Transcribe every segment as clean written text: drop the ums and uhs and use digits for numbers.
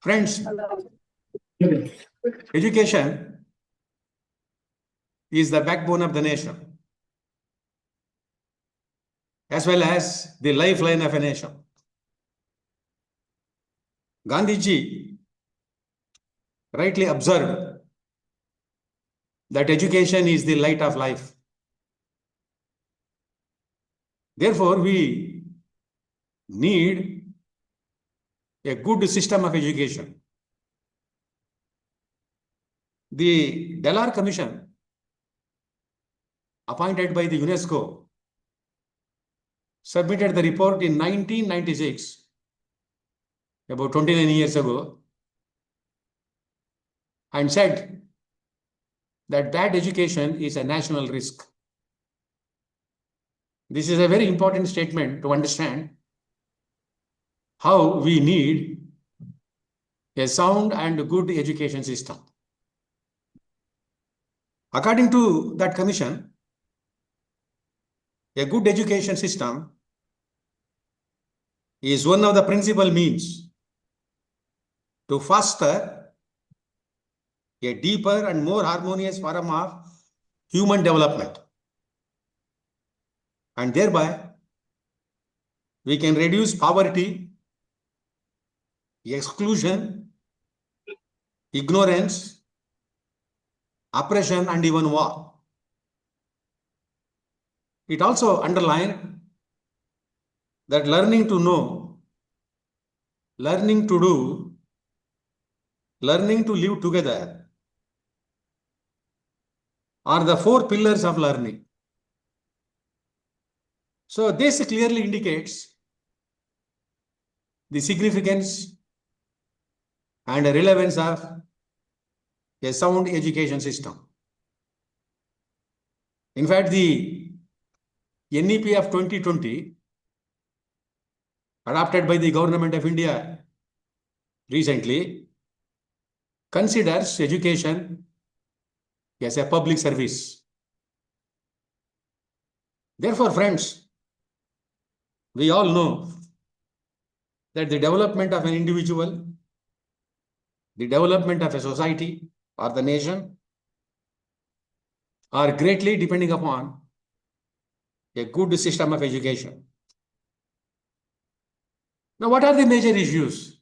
Friends, education is the backbone of the nation, as well as the lifeline of a nation. Gandhiji rightly observed that education is the light of life. Therefore, we need a good system of education. The Dellar Commission, appointed by the UNESCO, submitted the report in 1996, about 29 years ago, and said that bad education is a national risk. This is a very important statement to understand how we need a sound and good education system. According to that commission, a good education system is one of the principal means to foster a deeper and more harmonious form of human development. And thereby, we can reduce poverty, exclusion, ignorance, oppression, and even war. It also underlined that learning to know, learning to do, learning to live together are the 4 pillars of learning. So this clearly indicates the significance and relevance of a sound education system. In fact, the NEP of 2020, adopted by the Government of India recently, considers education as a public service. Therefore, friends, we all know that the development of an individual, the development of a society or the nation are greatly depending upon a good system of education. Now, what are the major issues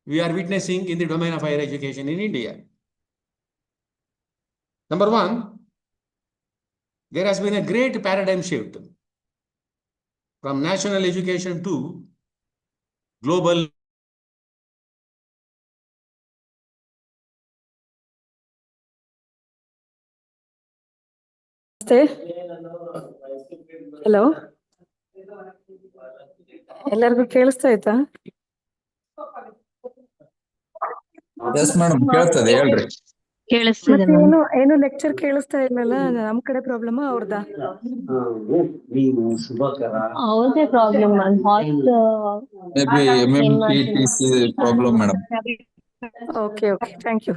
we are witnessing in the domain of higher education in India? Number one, there has been a great paradigm shift from national education to global. Hello. ಎಲ್ಲರಿಗೂ ಕೇಳಿಸ್ತಾ ಆಯ್ತಾ? Yes madam, ಕೇಳ್ತದೆ ಹೇಳ್ರಿ. ಕೇಳಿಸ್ತಿದೆ ಏನು lecture ಕೇಳಿಸ್ತಾ ಇಲ್ಲಲ್ಲ, ನಮ್ ಕಡೆ ಪ್ರಾಬ್ಲಮ್ ಅವ್ರದಾ? ಅವ್ರದೇ problem Maybe MMTTC problem madam. Okay, thank you.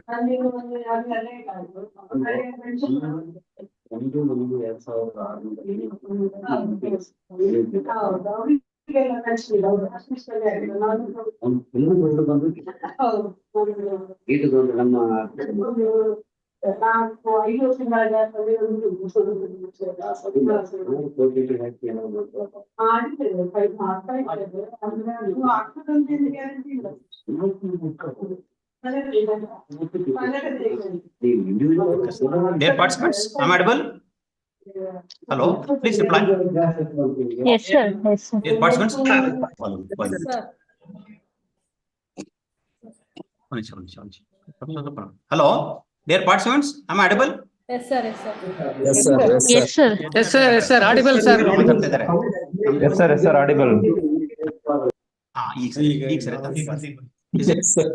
Dear participants, am I audible? Hello, please reply. Yes sir. Dear participants, hello, dear participants, am I audible? Yes sir. Yes sir, audible sir. Yes sir, audible. Yes sir.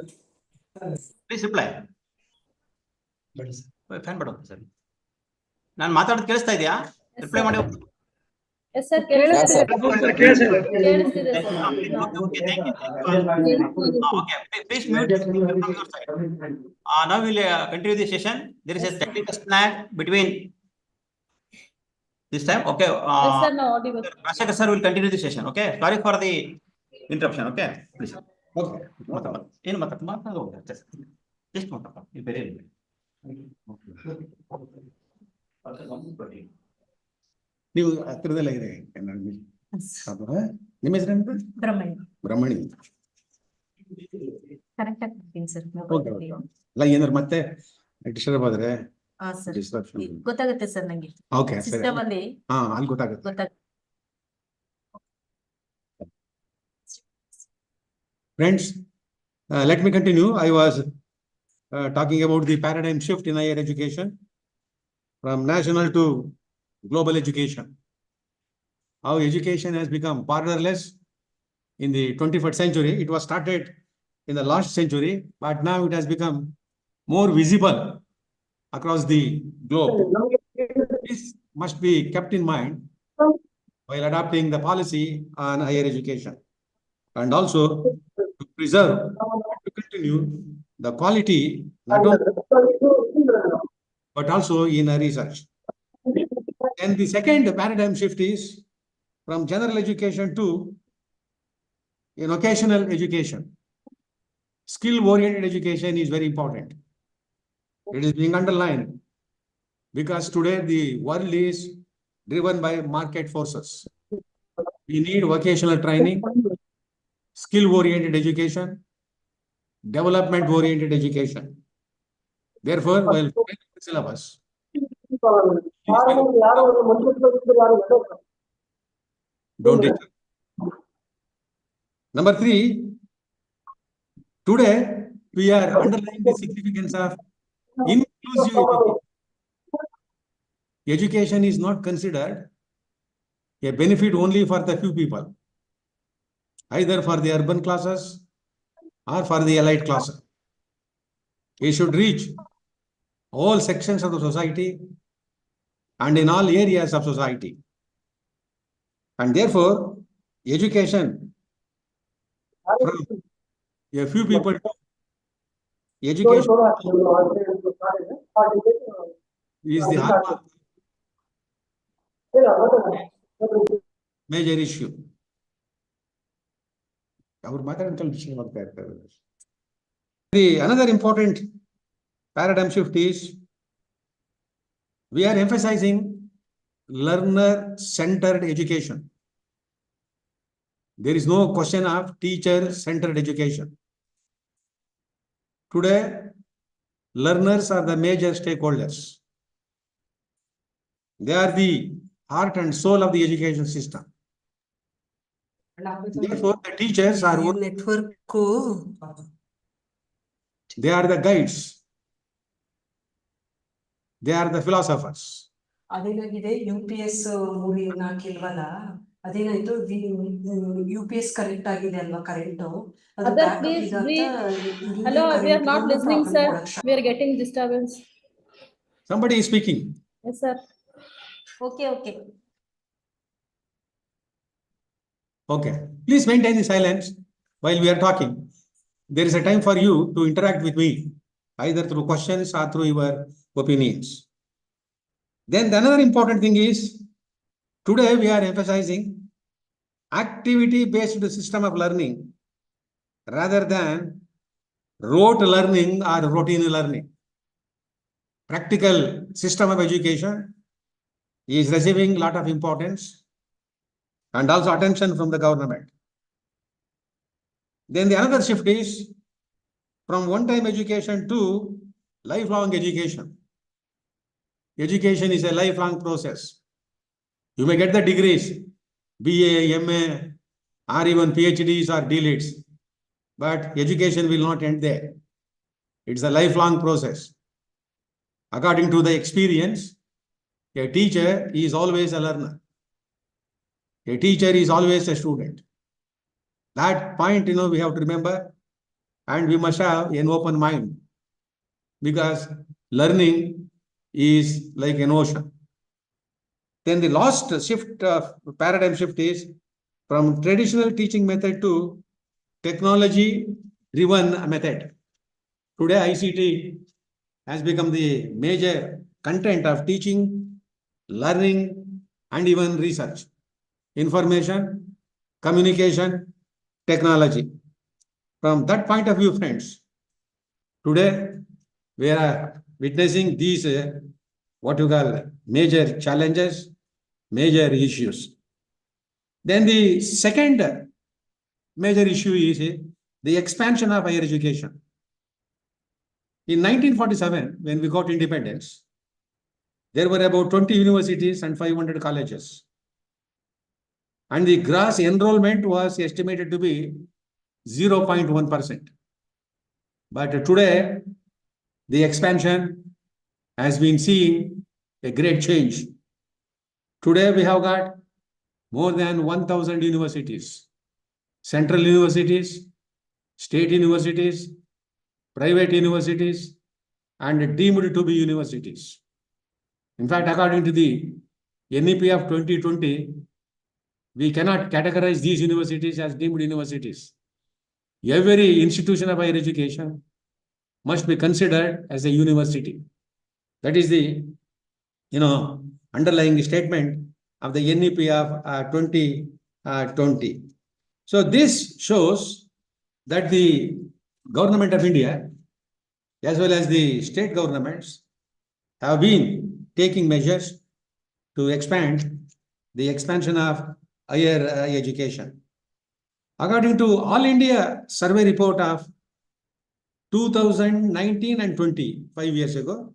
Please reply. Fan button sir. ನಾನು ಮಾತಾಡೋದು ಕೇಳಿಸ್ತಾ ಇದೆಯಾ? Reply ಮಾಡಿ. Yes sir, ಕೇಳಿಸ್ತಿದೆ. Okay, please mute from your side. Now we will continue the session. There is a technical snag between this time. Okay. Yes sir, no audible. Rajashekara sir will continue the session. Okay. Sorry for the interruption, okay? Please. Okay. ಏನು ಮಾತಾಡ್ತಾರೆ ಎಷ್ಟು ಮಾತಾಡ್ತಾರೆ ಈ ಬೇರೆ ನೀವು ಹತ್ತಿರದಲ್ಲೇ ಇದೆ ನಿಮ್ಮ ಹೆಸರೇನು? ಬ್ರಹ್ಮಣಿ. ಕರೆಕ್ಟ್ ಆಗ್ತೀನಿ ಸರ್. ಅಲ್ಲ ಏನಾದ್ರು ಮತ್ತೆ ಡಿಸ್ಟರ್ಬ್ ಆದ್ರೆ ಡಿಸ್ಟ್ರಪ್ಷನ್ ಗೊತ್ತಾಗುತ್ತೆ ಸರ್ ನಂಗೆ. ಓಕೆ ಸರಿ. ಸಿಸ್ಟಮ್ ಅಲ್ಲಿ ಅಲ್ಲಿ ಗೊತ್ತಾಗುತ್ತೆ. Friends, let me continue. I was talking about the paradigm shift in higher education from national to global education. How education has become borderless in the 21st century. It was started in the last century, but now it has become more visible across the globe. This must be kept in mind while adopting the policy on higher education, and also to preserve, to continue the quality not only but also in research. And the second paradigm shift is from general education to vocational education. Skill-oriented education is very important. It is being underlined because today the world is driven by market forces. We need vocational training, skill-oriented education, development-oriented education. Therefore, while following the syllabus, don't disturb. Number 3, today we are underlining the significance of inclusive education. Education is not considered a benefit only for the few people, either for the urban classes or for the elite classes. It should reach all sections of the society and in all areas of society. And therefore, education from a few people to education is the hallmark major issue. Another important paradigm shift is we are emphasizing learner-centered education. There is no question of teacher-centered education. Today, learners are the major stakeholders. They are the heart and soul of the education system. Therefore, the teachers are they are the guides. They are the philosophers. ಅದೇನಾಗಿದೆ UPS 3-4 ಇಲ್ವಲ್ಲ, ಅದೇನಾಯ್ತು UPS correct ಆಗಿದೆ ಅಲ್ವಾ, current Hello, we are not listening, sir. We are getting disturbance. Somebody is speaking. Yes, sir. Okay. Okay. Please maintain the silence while we are talking. There is a time for you to interact with me, either through questions or through your opinions. Then the another important thing is, today we are emphasizing activity-based system of learning rather than rote learning or routine learning. Practical system of education is receiving a lot of importance and also attention from the government. Then the another shift is from one-time education to lifelong education. Education is a lifelong process. You may get the degrees, BA, MA, or even PhDs or DLids, but education will not end there. It's a lifelong process. According to the experience, a teacher is always a learner. A teacher is always a student. That point, we have to remember, and we must have an open mind, because learning is like an ocean. Then the last shift, paradigm shift, is from traditional teaching method to technology-driven method. Today, ICT has become the major content of teaching, learning, and even research. Information, communication, technology. From that point of view, friends, today we are witnessing these what you call major challenges, major issues. Then the second major issue is the expansion of higher education. In 1947, when we got independence, there were about 20 universities and 500 colleges. And the gross enrollment was estimated to be 0.1%. But today, the expansion has been seeing a great change. Today, we have got more than 1,000 universities, central universities, state universities, private universities, and deemed to be universities. In fact, according to the NEP of 2020, we cannot categorize these universities as deemed universities. Every institution of higher education must be considered as a university. That is the, underlying statement of the NEP of 2020. So this shows that the government of India, as well as the state governments, have been taking measures to expand the expansion of higher education. According to All India Survey Report of 2019 and 20, 5 years ago,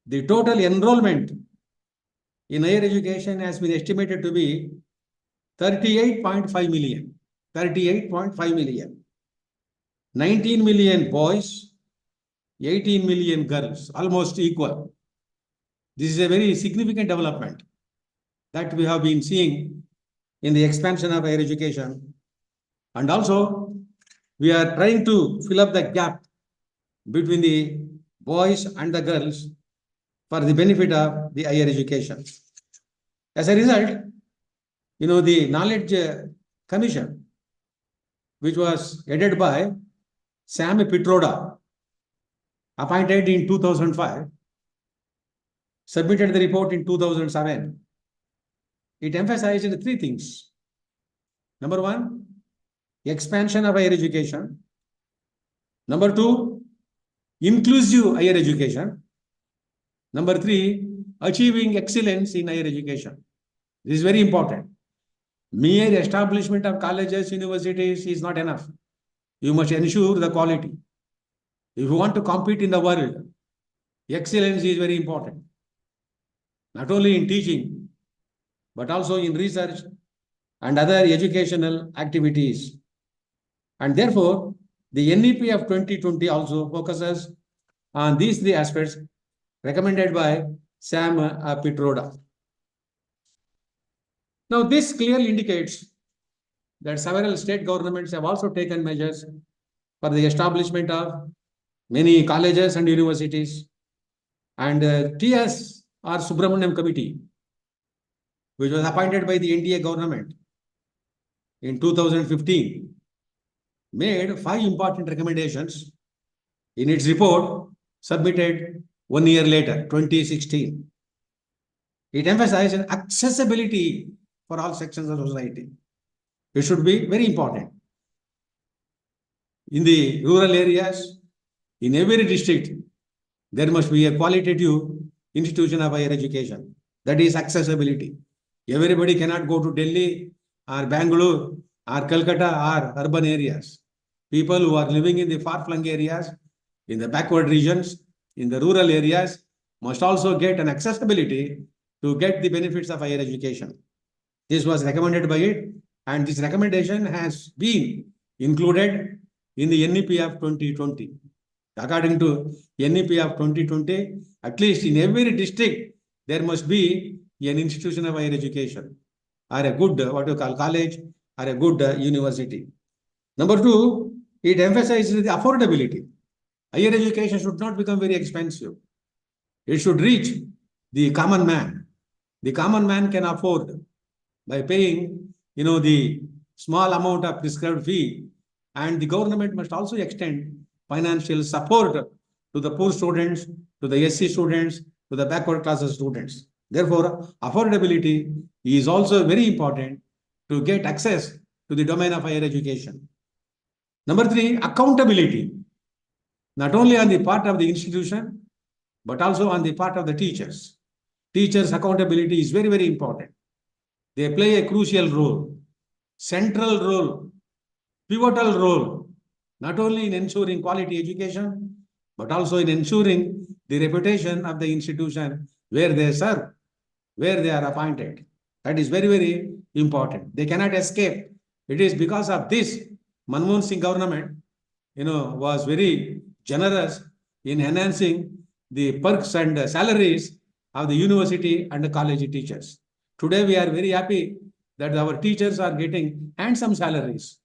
the total enrollment in higher education has been estimated to be 38.5 million. 38.5 million. 19 million boys, 18 million girls, almost equal. This is a very significant development that we have been seeing in the expansion of higher education. And also, we are trying to fill up the gap between the boys and the girls for the benefit of the higher education. As a result, the Knowledge Commission, which was headed by Sam Pitroda, appointed in 2005, submitted the report in 2007. It emphasized three things. Number one, expansion of higher education. Number two, inclusive higher education. Number three, achieving excellence in higher education. This is very important. Mere establishment of colleges, universities is not enough. You must ensure the quality. If you want to compete in the world, excellence is very important. Not only in teaching, but also in research and other educational activities. And therefore, the NEP of 2020 also focuses on these three aspects recommended by Sam Pitroda. Now, this clearly indicates that several state governments have also taken measures for the establishment of many colleges and universities. And TS or Subramaniam Committee, which was appointed by the NDA government in 2015, made 5 important recommendations in its report submitted 1 year later, 2016. It emphasized accessibility for all sections of society. It should be very important. In the rural areas, in every district, there must be a qualitative institution of higher education. That is accessibility. Everybody cannot go to Delhi or Bangalore or Calcutta or urban areas. People who are living in the far-flung areas, in the backward regions, in the rural areas, must also get an accessibility to get the benefits of higher education. This was recommended by it, and this recommendation has been included in the NEP of 2020. According to NEP of 2020, at least in every district, there must be an institution of higher education, or a good, college, or a good university. Number two, it emphasizes the affordability. Higher education should not become very expensive. It should reach the common man. The common man can afford by paying, the small amount of prescribed fee, and the government must also extend financial support to the poor students, to the SC students, to the backward classes students. Therefore, affordability is also very important to get access to the domain of higher education. Number 3, accountability, not only on the part of the institution, but also on the part of the teachers. Teachers' accountability is very, very important. They play a crucial role, central role, pivotal role, not only in ensuring quality education, but also in ensuring the reputation of the institution where they serve, where they are appointed. That is very, very important. They cannot escape. It is because of this, Manmohan Singh government, was very generous in enhancing the perks and salaries of the university and the college teachers. Today, we are very happy that our teachers are getting handsome salaries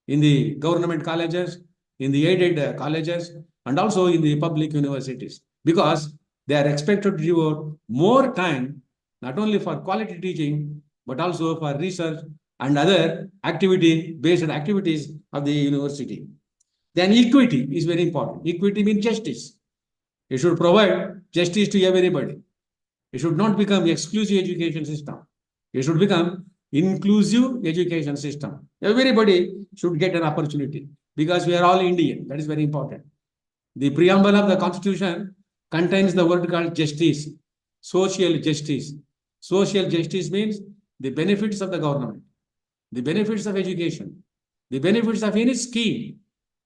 in the government colleges, in the aided colleges, and also in the public universities, because they are expected to devote more time, not only for quality teaching, but also for research and other activity-based activities of the university. Then equity is very important. Equity means justice. It should provide justice to everybody. It should not become exclusive education system. It should become inclusive education system. Everybody should get an opportunity because we are all Indian. That is very important. The preamble of the Constitution contains the word called justice, social justice. Social justice means the benefits of the government, the benefits of education, the benefits of any scheme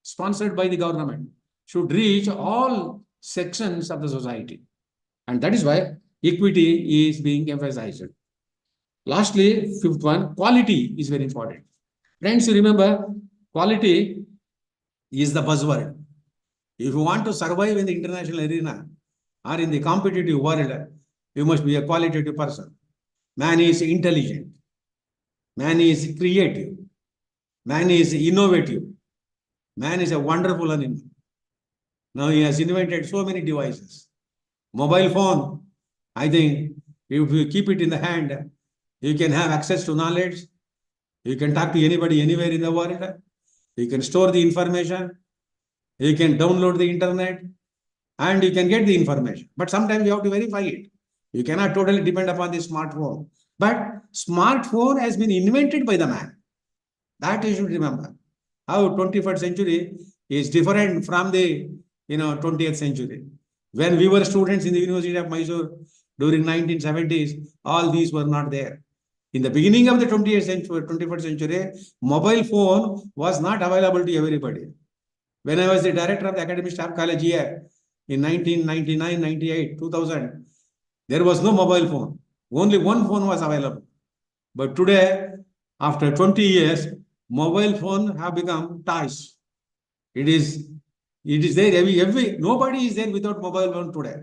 sponsored by the government should reach all sections of the society. And that is why equity is being emphasized. Lastly, 5th one, quality is very important. Friends, you remember, quality is the buzzword. If you want to survive in the international arena or in the competitive world, you must be a qualitative person. Man is intelligent. Man is creative. Man is innovative. Man is a wonderful animal. Now he has invented so many devices. Mobile phone, I think, if you keep it in the hand, you can have access to knowledge. You can talk to anybody anywhere in the world. You can store the information. You can download the internet and you can get the information. But sometimes you have to verify it. You cannot totally depend upon the smartphone. But smartphone has been invented by the man. That you should remember. How 21st century is different from the 20th century. When we were students in the University of Mysore during 1970s, all these were not there. In the beginning of the 21st century, mobile phone was not available to everybody. When I was the director of the Academic Staff College here in 1999, 98, 2000, there was no mobile phone. Only one phone was available. But today, after 20 years, mobile phone have become toys. It is there. Nobody is there without mobile phone today.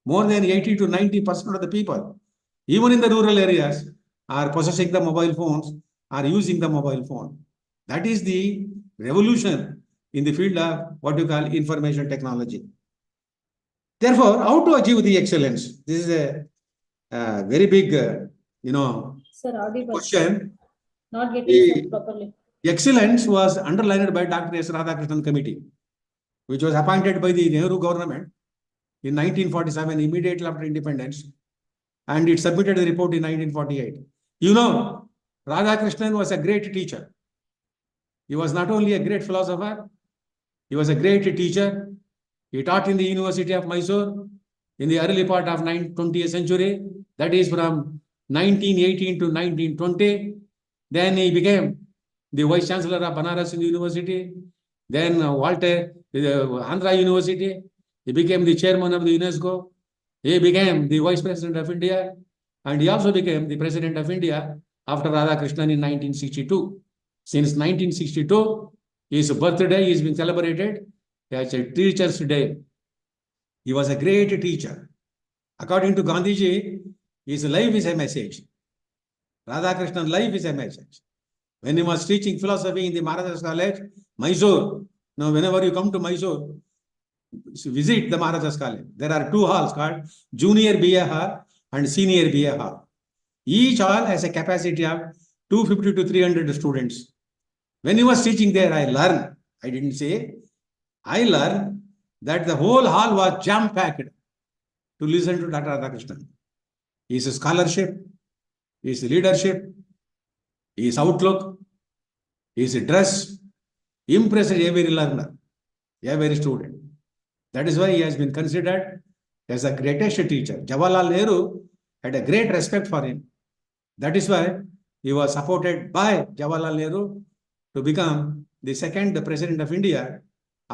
More than 80 to 90% of the people, even in the rural areas, are possessing the mobile phones, are using the mobile phone. That is the revolution in the field of what you call information technology. Therefore, how to achieve the excellence? This is a very big, Sir, audible. question. Not getting sir properly. Excellence was underlined by Dr. S. Radhakrishnan Committee, which was appointed by the Nehru government in 1947, immediately after independence, and it submitted the report in 1948. Radhakrishnan was a great teacher. He was not only a great philosopher, he was a great teacher. He taught in the University of Mysore in the early part of 20th century, that is from 1918 to 1920. Then he became the Vice Chancellor of Banaras University. Then Andhra University. He became the chairman of the UNESCO. He became the Vice President of India. And he also became the President of India after Radhakrishnan in 1962. Since 1962, his birthday is being celebrated as a Teacher's Day. He was a great teacher. According to Gandhiji, his life is a message. Radhakrishnan's life is a message. When he was teaching philosophy in the Maharajas College, Mysore, now whenever you come to Mysore, visit the Maharajas College. There are two halls called Junior BA Hall and Senior BA Hall. Each hall has a capacity of 250 to 300 students. When he was teaching there, I learned that the whole hall was jam-packed to listen to Dr. Radhakrishnan. His scholarship, his leadership, his outlook, his dress impressed every learner, every student. That is why he has been considered as the greatest teacher. Jawaharlal Nehru had a great respect for him. That is why he was supported by Jawaharlal Nehru to become the second president of India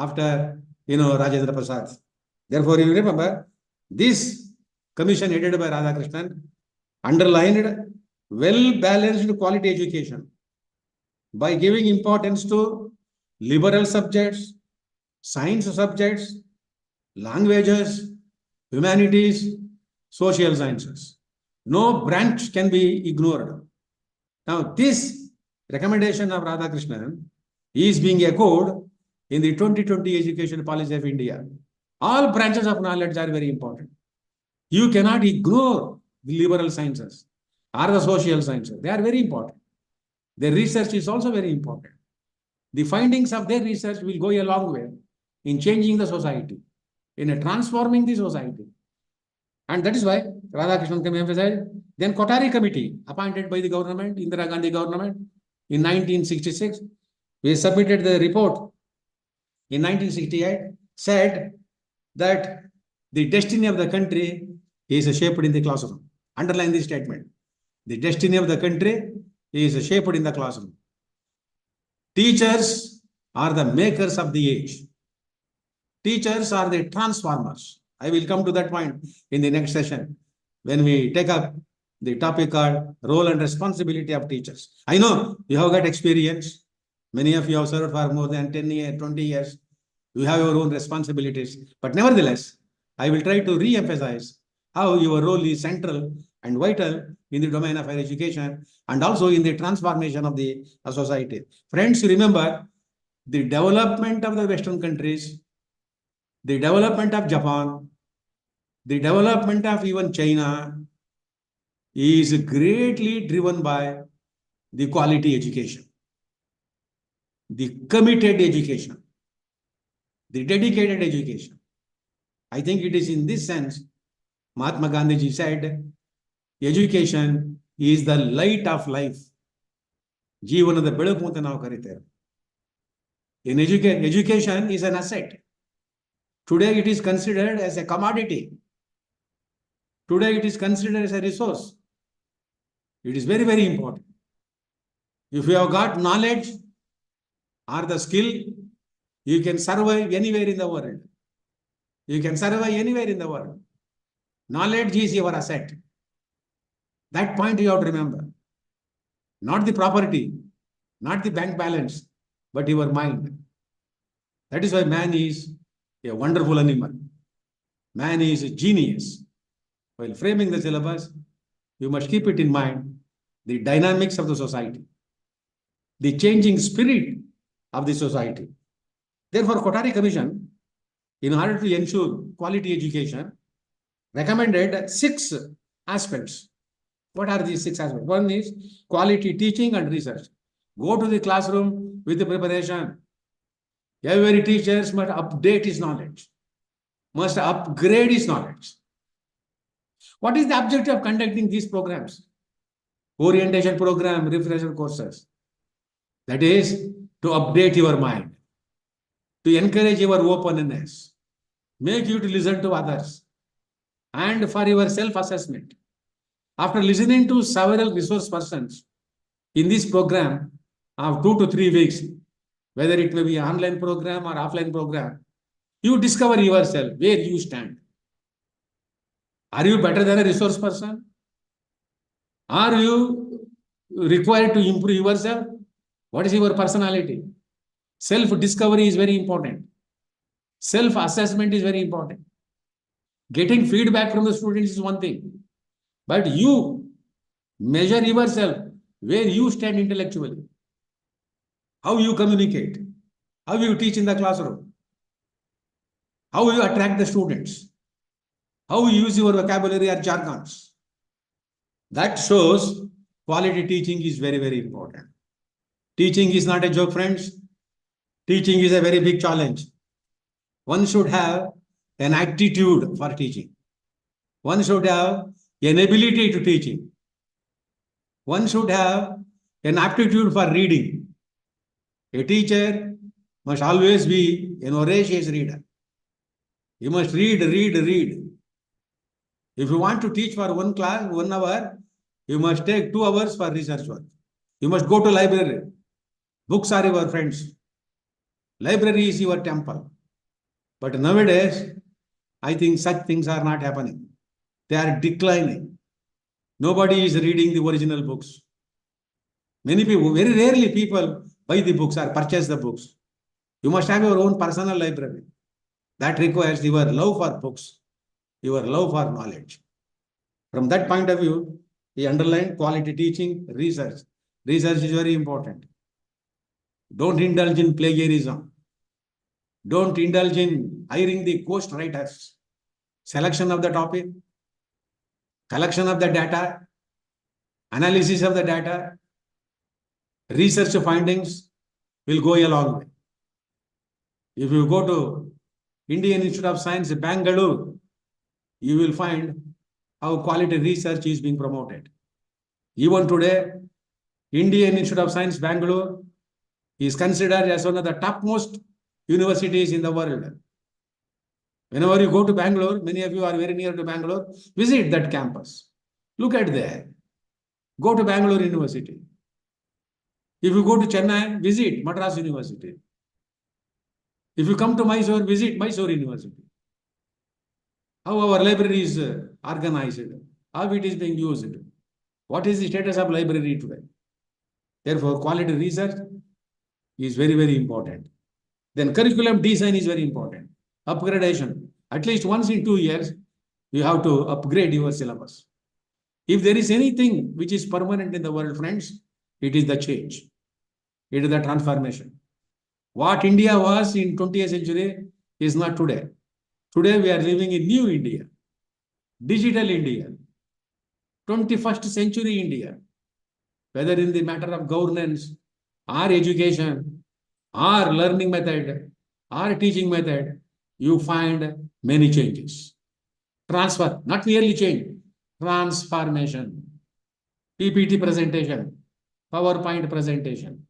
after, Rajendra Prasad. Therefore, you remember, this commission headed by Radhakrishnan underlined well-balanced quality education by giving importance to liberal subjects, science subjects, languages, humanities, social sciences. No branch can be ignored. Now, this recommendation of Radhakrishnan is being echoed in the 2020 Education Policy of India. All branches of knowledge are very important. You cannot ignore the liberal sciences or the social sciences. They are very important. Their research is also very important. The findings of their research will go a long way in changing the society, in transforming the society. And that is why Radhakrishnan can be emphasized. Then Kothari Committee, appointed by the government, Indira Gandhi government, in 1966, we submitted the report in 1968, said that the destiny of the country is shaped in the classroom. Underline this statement. The destiny of the country is shaped in the classroom. Teachers are the makers of the age. Teachers are the transformers. I will come to that point in the next session when we take up the topic called role and responsibility of teachers. I know you have got experience. Many of you have served for more than 10 years, 20 years. You have your own responsibilities. But nevertheless, I will try to re-emphasize how your role is central and vital in the domain of higher education and also in the transformation of the society. Friends, remember the development of the Western countries, the development of Japan, the development of even China is greatly driven by the quality education, the committed education, the dedicated education. I think it is in this sense, Mahatma Gandhi said, education is the light of life. ಜೀವನದ ಬೆಳಕು ಅಂತ ನಾವು ಕರೀತೇವೆ. In education is an asset. Today it is considered as a commodity. Today it is considered as a resource. It is very, very important. If you have got knowledge or the skill, you can survive anywhere in the world. You can survive anywhere in the world. Knowledge is your asset. That point you have to remember. Not the property, not the bank balance, but your mind. That is why man is a wonderful animal. Man is a genius. While framing the syllabus, you must keep it in mind the dynamics of the society, the changing spirit of the society. Therefore, Kothari Commission, in order to ensure quality education, recommended 6 aspects. What are these 6 aspects? One is quality teaching and research. Go to the classroom with the preparation. Every teacher must update his knowledge, must upgrade his knowledge. What is the objective of conducting these programs? Orientation program, refresher courses. That is to update your mind, to encourage your openness, make you to listen to others, and for your self-assessment. After listening to several resource persons in this program of 2 to 3 weeks, whether it may be an online program or offline program, you discover yourself where you stand. Are you better than a resource person? Are you required to improve yourself? What is your personality? Self-discovery is very important. Self-assessment is very important. Getting feedback from the students is one thing. But you measure yourself where you stand intellectually, how you communicate, how you teach in the classroom, how you attract the students, how you use your vocabulary or jargons. That shows quality teaching is very, very important. Teaching is not a joke, friends. Teaching is a very big challenge. One should have an attitude for teaching. One should have an ability to teaching. One should have an aptitude for reading. A teacher must always be an voracious reader. You must read. If you want to teach for one class, 1 hour, you must take 2 hours for research work. You must go to library. Books are your friends. Library is your temple. But nowadays, I think such things are not happening. They are declining. Nobody is reading the original books. Many people, very rarely people buy the books or purchase the books. You must have your own personal library. That requires your love for books, your love for knowledge. From that point of view, the underlying quality teaching, research. Research is very important. Don't indulge in plagiarism. Don't indulge in hiring the ghost writers. Selection of the topic, collection of the data, analysis of the data, research findings will go a long way. If you go to Indian Institute of Science, Bangalore, you will find how quality research is being promoted. Even today, Indian Institute of Science, Bangalore is considered as one of the topmost universities in the world. Whenever you go to Bangalore, many of you are very near to Bangalore, visit that campus. Look at there. Go to Bangalore University. If you go to Chennai, visit Madras University. If you come to Mysore, visit Mysore University. How our library is organized, how it is being used. What is the status of library today? Therefore, quality research is very, very important. Then curriculum design is very important. Upgradation. At least once in 2 years, you have to upgrade your syllabus. If there is anything which is permanent in the world, friends, it is the change. It is the transformation. What India was in 20th century is not today. Today we are living in new India, digital India, 21st century India. Whether in the matter of governance, or education, or learning method, or teaching method, you find many changes. Transfer, not merely change, transformation. PPT presentation, PowerPoint presentation.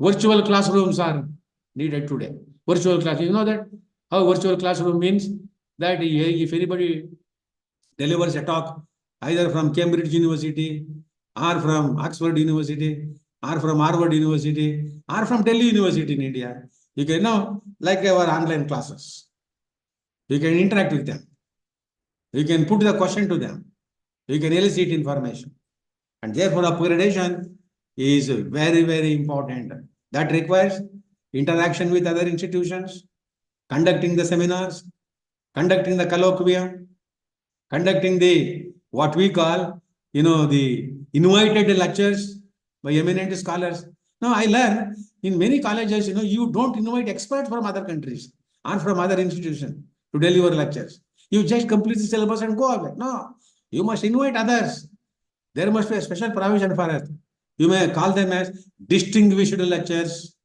Virtual classrooms are needed today. Virtual class, you know that? How virtual classroom means that if anybody delivers a talk, either from Cambridge University, or from Oxford University, or from Harvard University, or from Delhi University in India, you can now, like our online classes, you can interact with them. You can put the question to them. You can elicit information. And therefore, upgradation is very, very important. That requires interaction with other institutions, conducting the seminars, conducting the colloquium, conducting the, what we call, the invited lectures by eminent scholars. Now, I learn in many colleges, you don't invite experts from other countries or from other institutions to deliver lectures. You just complete the syllabus and go away. No, you must invite others. There must be a special provision for it. You may call them as distinguished lectures,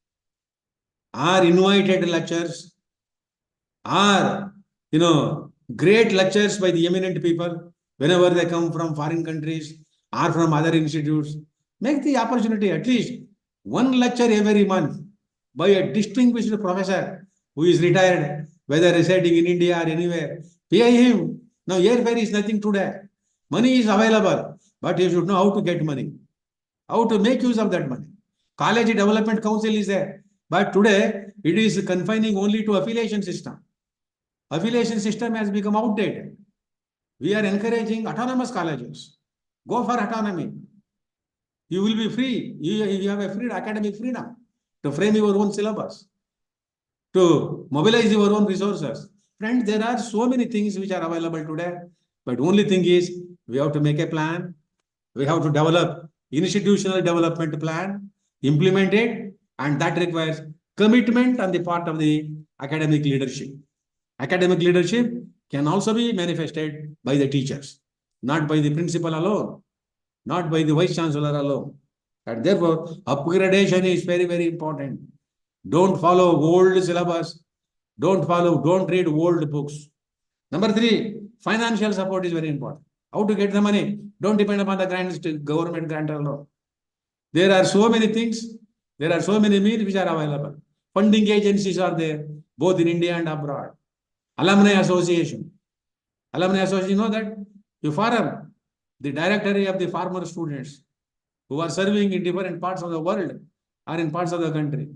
or invited lectures, or, great lectures by the eminent people whenever they come from foreign countries or from other institutes. Make the opportunity at least one lecture every month by a distinguished professor who is retired, whether residing in India or anywhere. Pay him. Now, airfare is nothing today. Money is available, but you should know how to get money, how to make use of that money. College Development Council is there, but today it is confining only to affiliation system. Affiliation system has become outdated. We are encouraging autonomous colleges. Go for autonomy. You will be free. You have a free academic freedom to frame your own syllabus, to mobilize your own resources. Friends, there are so many things which are available today, but only thing is we have to make a plan. We have to develop institutional development plan, implement it, and that requires commitment on the part of the academic leadership. Academic leadership can also be manifested by the teachers, not by the principal alone, not by the vice chancellor alone. And therefore, upgradation is very, very important. Don't follow old syllabus. Don't read old books. Number 3, financial support is very important. How to get the money? Don't depend upon the government grant alone. There are so many things There are so many means which are available. Funding agencies are there, both in India and abroad. Alumni Association. Alumni Association, you know that? You forum, the directory of the former students who are serving in different parts of the world or in parts of the country.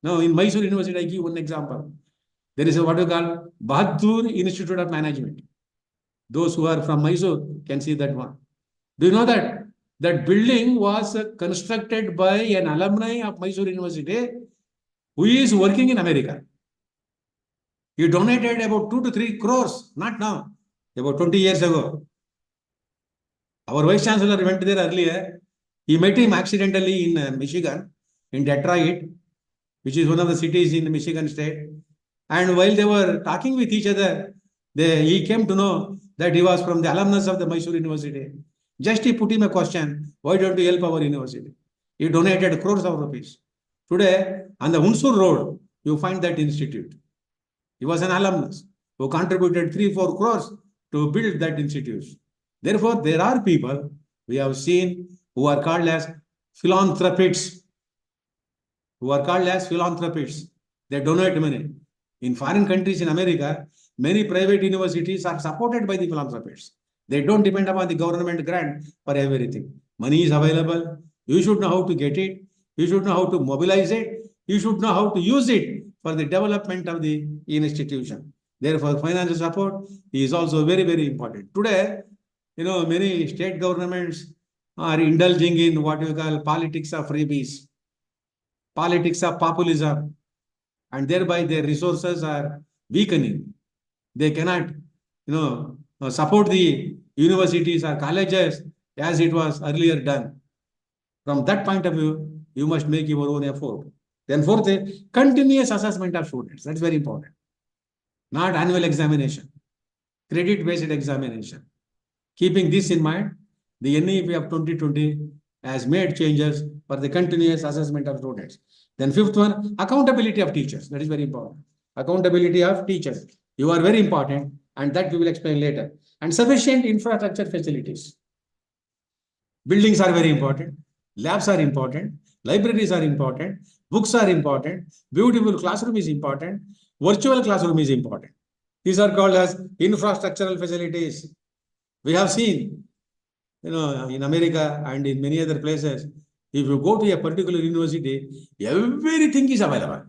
Now, in Mysore University, I give one example. There is a what you call Bahadur Institute of Management. Those who are from Mysore can see that one. Do you know that? That building was constructed by an alumni of Mysore University who is working in America. He donated about 2 to 3 crores, not now, about 20 years ago. Our Vice Chancellor went there earlier. He met him accidentally in Michigan, in Detroit, which is one of the cities in the Michigan state. And while they were talking with each other, he came to know that he was from the alumnus of the Mysore University. Just he put him a question, why don't you help our university? He donated crores of rupees. Today, on the Hunsur Road, you find that institute. He was an alumnus who contributed 3-4 crores to build that institute. Therefore, there are people we have seen who are called as philanthropists. They donate money. In foreign countries in America, many private universities are supported by the philanthropists. They don't depend upon the government grant for everything. Money is available. You should know how to get it. You should know how to mobilize it. You should know how to use it for the development of the institution. Therefore, financial support is also very, very important. Today, many state governments are indulging in what you call politics of freebies, politics of populism, and thereby their resources are weakening. They cannot, support the universities or colleges as it was earlier done. From that point of view, you must make your own effort. Then fourth, continuous assessment of students. That's very important. Not annual examination, credit-based examination. Keeping this in mind, the NEP of 2020 has made changes for the continuous assessment of students. Then fifth one, accountability of teachers. That is very important. Accountability of teachers. You are very important, and that we will explain later. And sufficient infrastructure facilities. Buildings are very important. Labs are important. Libraries are important. Books are important. Beautiful classroom is important. Virtual classroom is important. These are called as infrastructural facilities. We have seen, in America and in many other places, if you go to a particular university, everything is available.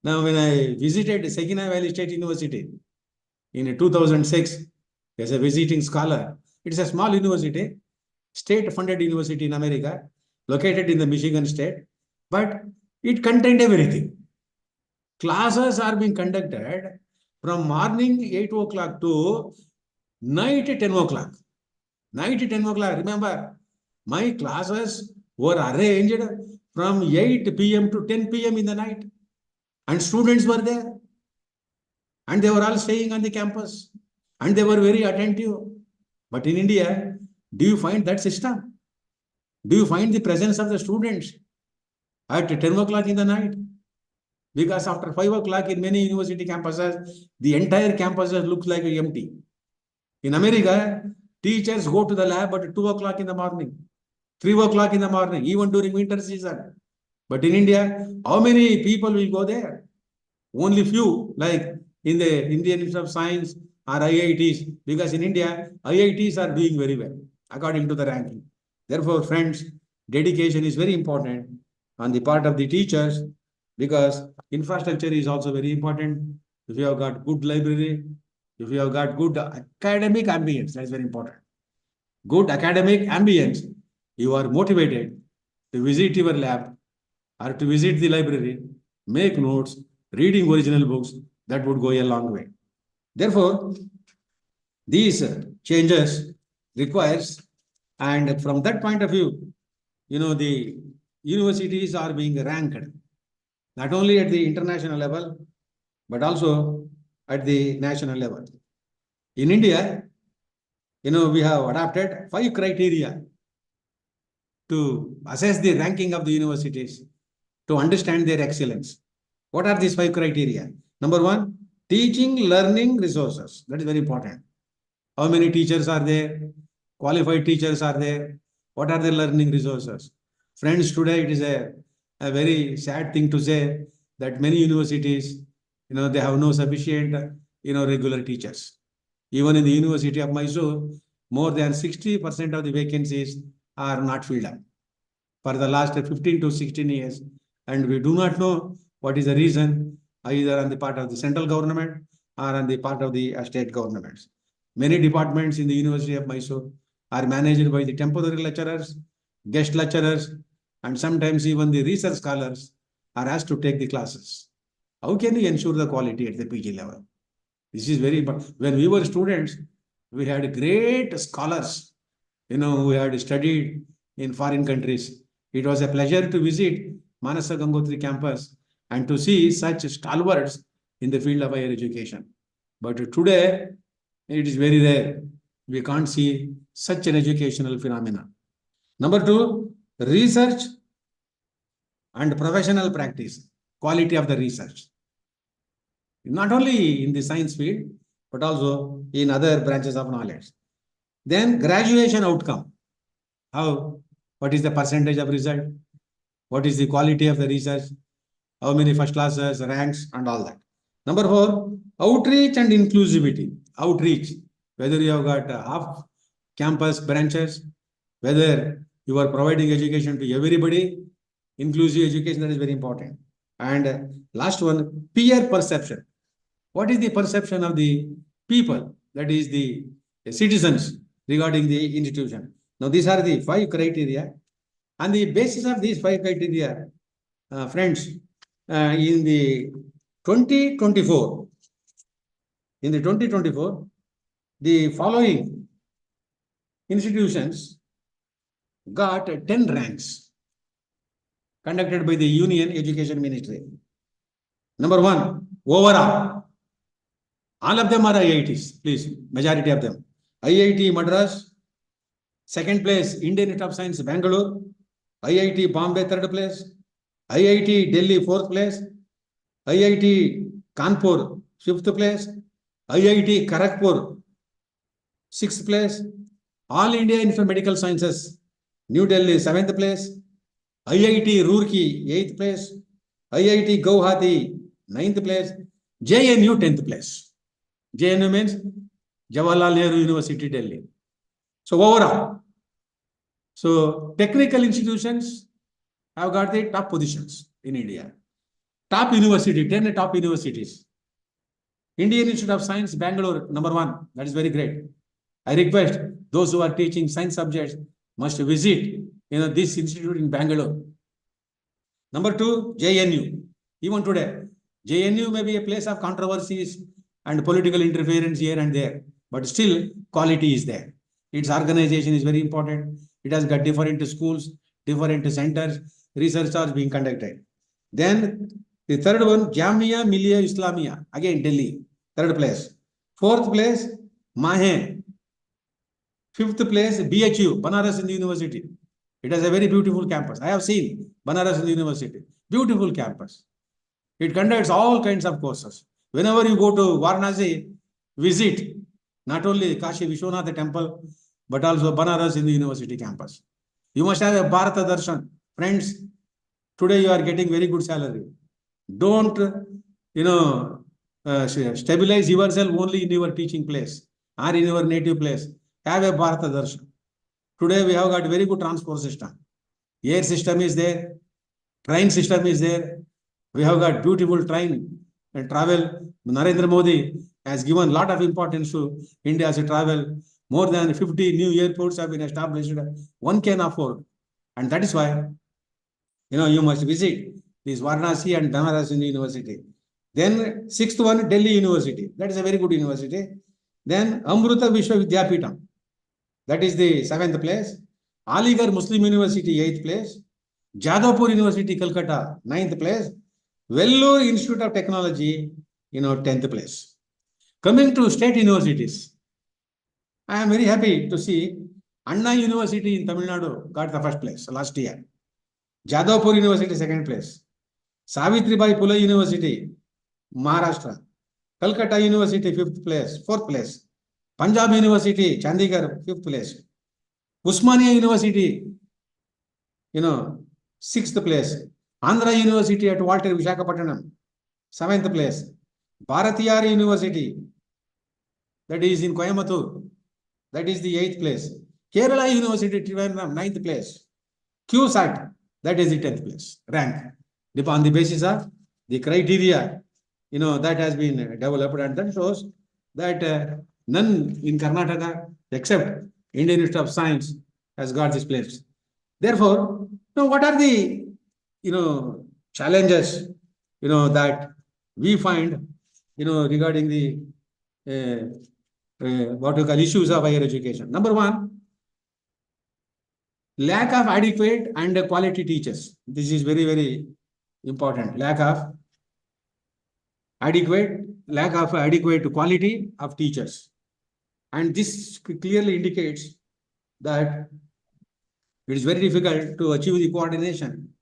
Now, when I visited Saginaw Valley State University in 2006 as a visiting scholar, it's a small university, state-funded university in America, located in the Michigan state, but it contained everything. Classes are being conducted from morning 8 o'clock to night 10 o'clock. Night 10 o'clock, remember, my classes were arranged from 8 p.m. to 10 p.m. in the night. And students were there. And they were all staying on the campus. And they were very attentive. But in India, do you find that system? Do you find the presence of the students at 10 o'clock in the night? Because after 5 o'clock in many university campuses, the entire campuses looks like empty. In America, teachers go to the lab at 2 o'clock in the morning, 3 o'clock in the morning, even during winter season. But in India, how many people will go there? Only few, like in the Indian Institute of Science or IITs, because in India, IITs are doing very well, according to the ranking. Therefore, friends, dedication is very important on the part of the teachers, because infrastructure is also very important. If you have got good library, if you have got good academic ambience, that's very important. Good academic ambience, you are motivated to visit your lab or to visit the library, make notes, reading original books, that would go a long way. Therefore, these changes requires, and from that point of view, the universities are being ranked, not only at the international level, but also at the national level. In India, we have adopted 5 criteria to assess the ranking of the universities, to understand their excellence. What are these 5 criteria? Number 1, teaching learning resources. That is very important. How many teachers are there? Qualified teachers are there? What are the learning resources? Friends, today it is a a very sad thing to say that many universities, they have no sufficient, regular teachers. Even in the University of Mysore, more than 60% of the vacancies are not filled up for the last 15 to 16 years. And we do not know what is the reason, either on the part of the central government or on the part of the state governments. Many departments in the University of Mysore are managed by the temporary lecturers, guest lecturers, and sometimes even the research scholars are asked to take the classes. How can we ensure the quality at the PG level? This is very important. When we were students, we had great scholars, who had studied in foreign countries. It was a pleasure to visit Manasa Gangotri campus and to see such stalwarts in the field of higher education. But today, it is very rare. We can't see such an educational phenomenon. Number two, research and professional practice, quality of the research. Not only in the science field, but also in other branches of knowledge. Then graduation outcome. What is the percentage of result? What is the quality of the research? How many first classes, ranks, and all that. Number four, outreach and inclusivity. Outreach, whether you have got half campus branches, whether you are providing education to everybody, inclusive education, that is very important. And last one, peer perception. What is the perception of the people, that is the citizens, regarding the institution? Now, these are the 5 criteria. On the basis of these 5 criteria, friends, in the 2024, the following institutions got 10 ranks conducted by the Union Education Ministry. Number 1, overall. All of them are IITs, please, majority of them. IIT Madras, second place, Indian Institute of Science, Bangalore. IIT Bombay, third place. IIT Delhi, fourth place. IIT Kanpur, fifth place. IIT Kharagpur, sixth place. All India Institute of Medical Sciences, New Delhi, seventh place. IIT Roorkee, eighth place. IIT Guwahati, ninth place. JNU, 10th place. JNU means Jawaharlal Nehru University, Delhi. So overall, so technical institutions have got the top positions in India. Top university, 10 top universities. Indian Institute of Science, Bangalore, number 1. That is very great. I request those who are teaching science subjects must visit this institute in Bangalore. Number 2, JNU. Even today, JNU may be a place of controversies and political interference here and there, but still quality is there. Its organization is very important. It has got different schools, different centers, research are being conducted. Then the third one, Jamia Millia Islamia, again Delhi, third place. Fourth place, Mahe. Fifth place, BHU, Banaras Hindu University. It has a very beautiful campus. I have seen Banaras Hindu University, beautiful campus. It conducts all kinds of courses. Whenever you go to Varanasi, visit not only Kashi Vishwanath temple, but also Banaras in the university campus. You must have a Bharata Darshan. Friends, today you are getting very good salary. Don't, stabilize yourself only in your teaching place or in your native place. Have a Bharata Darshan. Today we have got very good transport system. Air system is there. Train system is there. We have got beautiful train and travel. Narendra Modi has given a lot of importance to India's travel. More than 50 new airports have been established. One can afford. And that is why, you must visit this Varanasi and Banaras University. Then sixth one, Delhi University. That is a very good university. Then Amruta Vishwa Vidyapeetham. That is the 7th place. Aligarh Muslim University, 8th place. Jadavpur University, Calcutta, 9th place. Vellore Institute of Technology, 10th place. Coming to state universities, I am very happy to see Anna University in Tamil Nadu got the first place last year. Jadavpur University, 2nd place. Savitribai Phule University, Maharashtra. Calcutta University, 5th place, 4th place. Punjab University, Chandigarh, 5th place. Usmania University, 6th place. Andhra University at Walter Visakhapatnam, 7th place. Bharatiyar University, that is in Coimbatore, that is the 8th place. Kerala University, Trivandrum, 9th place. QSAT, that is the 10th place rank. On the basis of the criteria, that has been developed, and that shows that none in Karnataka except Indian Institute of Science has got this place. Therefore, what are the challenges that we find regarding the what we call issues of higher education? Number one, lack of adequate and quality teachers. This is very, very important. Lack of adequate quality of teachers. And this clearly indicates that it is very difficult to achieve the coordination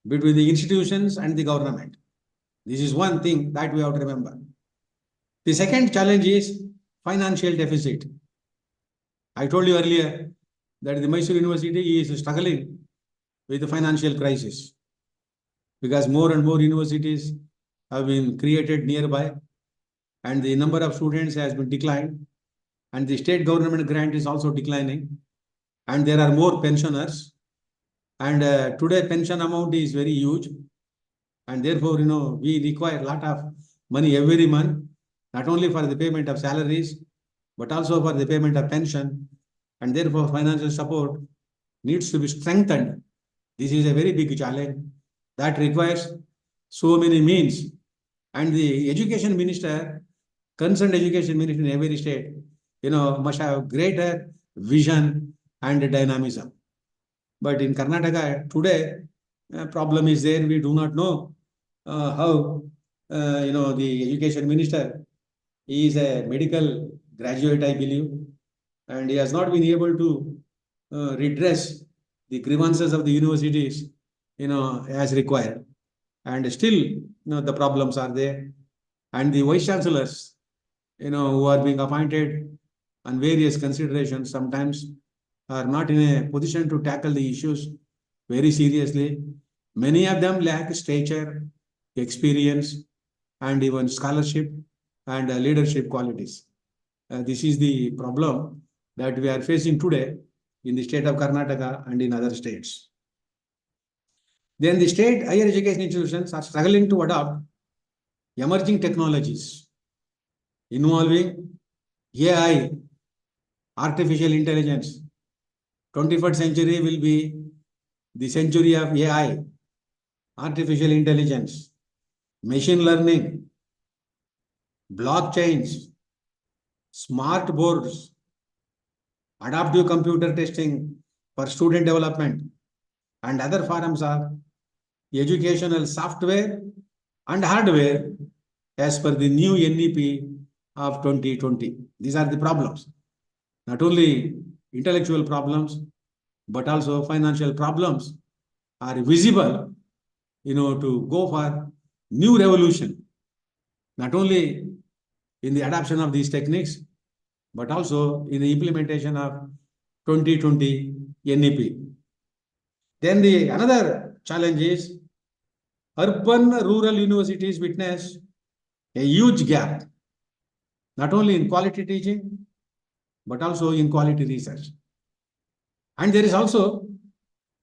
between the institutions and the government. This is one thing that we have to remember. The second challenge is financial deficit. I told you earlier that the Mysore University is struggling with the financial crisis because more and more universities have been created nearby and the number of students has been declined and the state government grant is also declining and there are more pensioners and today pension amount is very huge and therefore we require a lot of money every month, not only for the payment of salaries but also for the payment of pension, and therefore financial support needs to be strengthened. This is a very big challenge that requires so many means, and the education minister, concerned education minister in every state, must have greater vision and dynamism. But in Karnataka today, problem is there. We do not know how the education minister, he is a medical graduate, I believe, and he has not been able to redress the grievances of the universities, as required. And still, the problems are there. And the vice chancellors, who are being appointed on various considerations, sometimes are not in a position to tackle the issues very seriously. Many of them lack stature, experience, and even scholarship and leadership qualities. This is the problem that we are facing today in the state of Karnataka and in other states. Then the state higher education institutions are struggling to adopt emerging technologies involving AI, artificial intelligence. 21st century will be the century of AI, artificial intelligence, machine learning, blockchains, smart boards, adaptive computer testing for student development, and other forms of educational software and hardware as per the new NEP of 2020. These are the problems. Not only intellectual problems, but also financial problems are visible, to go for new revolution, not only in the adoption of these techniques, but also in the implementation of 2020 NEP. Then another challenge is urban-rural universities witness a huge gap, not only in quality teaching, but also in quality research. And there is also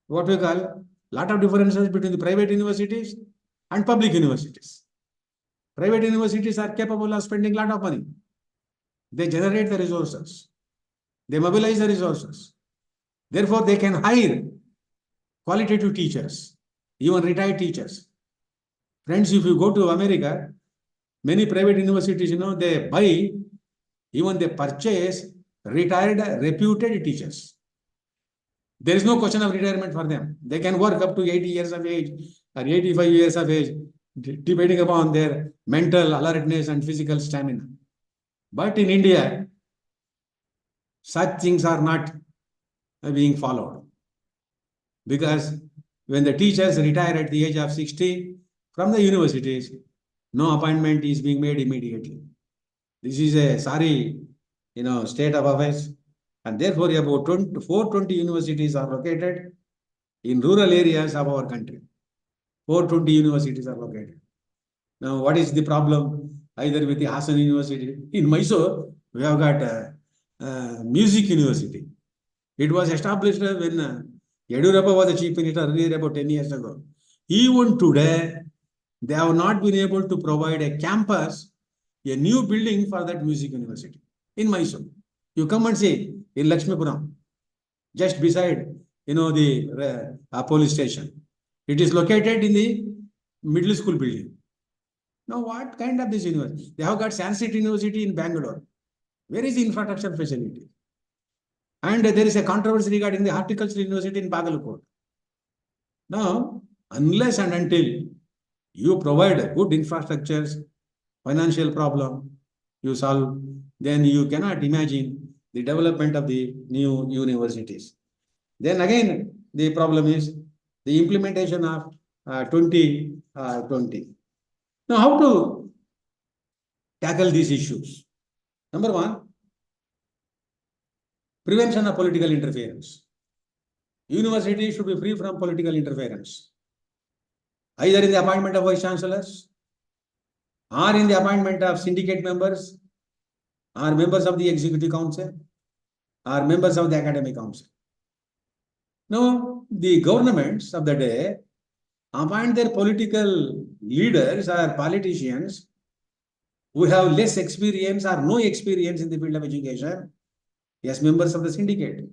what we call a lot of differences between the private universities and public universities. Private universities are capable of spending a lot of money. They generate the resources. They mobilize the resources. Therefore, they can hire qualitative teachers, even retired teachers. Friends, if you go to America, many private universities, they buy, even they purchase retired, reputed teachers. There is no question of retirement for them. They can work up to 80 years of age or 85 years of age, depending upon their mental alertness and physical stamina. But in India, such things are not being followed. Because when the teachers retire at the age of 60 from the universities, no appointment is being made immediately. This is a sorry, state of affairs. And therefore, about 420 universities are located in rural areas of our country. 420 universities are located. Now, what is the problem? Either with the Hassan University. In Mysore, we have got music university. It was established when Yedurappa was the chief minister earlier, about 10 years ago. Even today, they have not been able to provide a campus, a new building for that music university in Mysore. You come and see in Lakshmipuram, just beside, the police station. It is located in the middle school building. Now, what kind of this university? They have got Sanskrit University in Bangalore. Where is the infrastructure facility? And there is a controversy regarding the Horticultural University in Bagalkot. Now, unless and until you provide good infrastructures, financial problem, you solve, then you cannot imagine the development of the new universities. Then again, the problem is the implementation of 2020. Now, how to tackle these issues? Number one, prevention of political interference. University should be free from political interference, either in the appointment of vice chancellors, or in the appointment of syndicate members, or members of the executive council, or members of the academic council. Now, the governments of the day appoint their political leaders or politicians who have less experience or no experience in the field of education as members of the syndicate,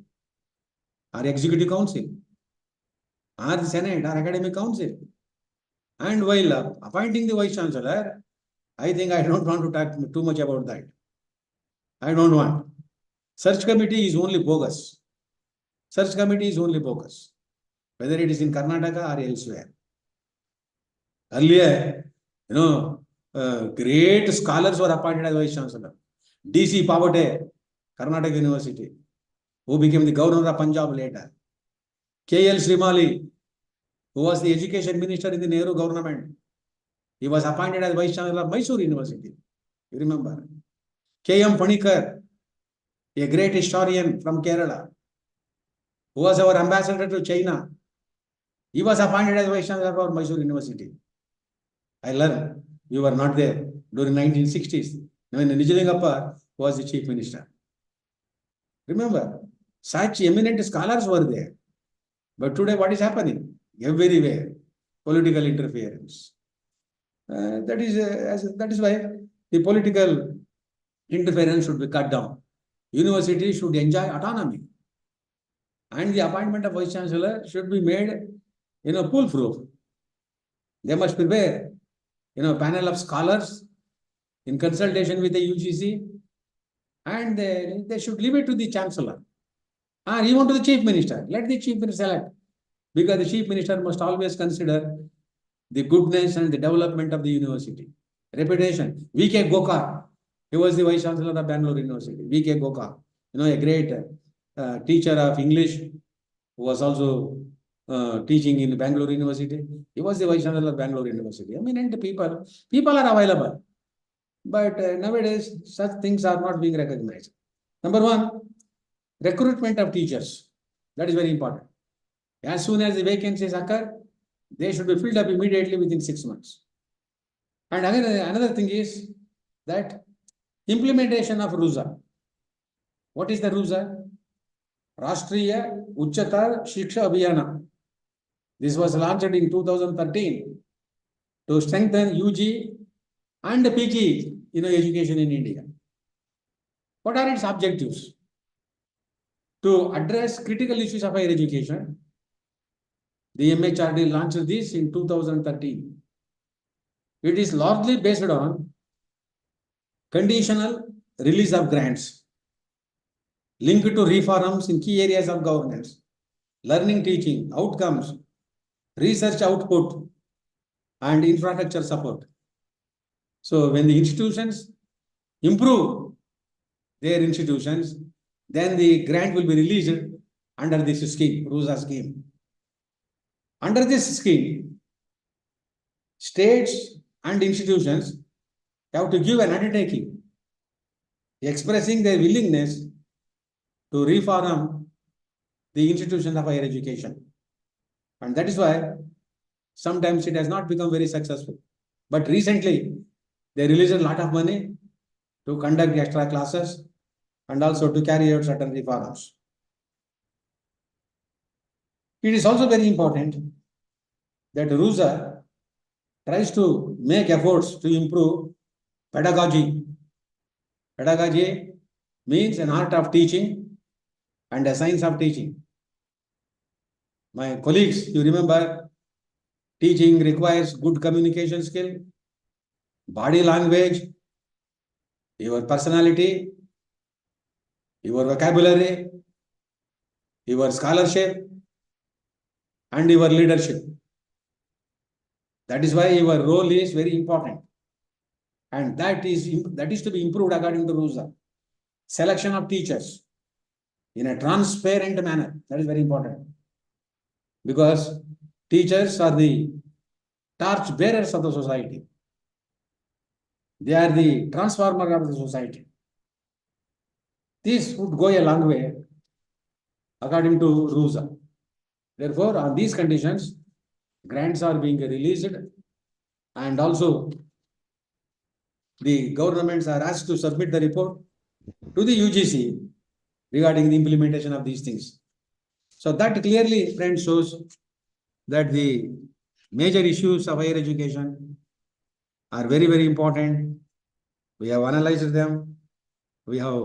or executive council, or the senate, or academic council. And while appointing the vice chancellor, I think I don't want to talk too much about that. I don't want. Search committee is only bogus. Search committee is only bogus, whether it is in Karnataka or elsewhere. Earlier, great scholars were appointed as vice chancellor. DC Pavate, Karnataka University, who became the governor of Punjab later. KL Srimali, who was the education minister in the Nehru government, he was appointed as vice chancellor of Mysore University. You remember? KM Panikar, a great historian from Kerala, who was our ambassador to China. He was appointed as vice chancellor for Mysore University. I learned, you were not there during 1960s, when Nijalingappa was the chief minister. Remember, such eminent scholars were there. But today what is happening? Everywhere, political interference. That is why the political interference should be cut down. Universities should enjoy autonomy. And the appointment of vice chancellor should be made, foolproof. They must prepare, panel of scholars in consultation with the UGC, and they should leave it to the chancellor, or even to the chief minister. Let the chief minister select, because the chief minister must always consider the goodness and the development of the university. Reputation. V.K. Gokar, he was the vice chancellor of Bangalore University. V.K. Gokar, a great teacher of English, who was also teaching in Bangalore University. He was the vice chancellor of Bangalore University. Eminent people are available. But nowadays, such things are not being recognized. Number one, recruitment of teachers. That is very important. As soon as the vacancies occur, they should be filled up immediately within 6 months. And again, another thing is that implementation of RUSA. What is the RUSA? Rashtriya Uchchatar Shiksha Abhiyana. This was launched in 2013 to strengthen UG and PG, education in India. What are its objectives? To address critical issues of higher education, the MHRD launched this in 2013. It is largely based on conditional release of grants linked to reforms in key areas of governance, learning, teaching, outcomes, research output, and infrastructure support. So when the institutions improve their institutions, then the grant will be released under this scheme, RUSA scheme. Under this scheme, states and institutions have to give an undertaking expressing their willingness to reform the institutions of higher education. And that is why Sometimes it has not become very successful. But recently, they released a lot of money to conduct extra classes and also to carry out certain reforms. It is also very important that RUSA tries to make efforts to improve pedagogy. Pedagogy means an art of teaching and a science of teaching. My colleagues, you remember, teaching requires good communication skill, body language, your personality, your vocabulary, your scholarship, and your leadership. That is why your role is very important. And that is to be improved according to RUSA. Selection of teachers in a transparent manner. That is very important. Because teachers are the torch bearers of the society. They are the transformer of the society. This would go a long way according to RUSA. Therefore, on these conditions, grants are being released, and also the governments are asked to submit the report to the UGC regarding the implementation of these things. So that clearly, friends, shows that the major issues of higher education are very, very important. We have analyzed them, we have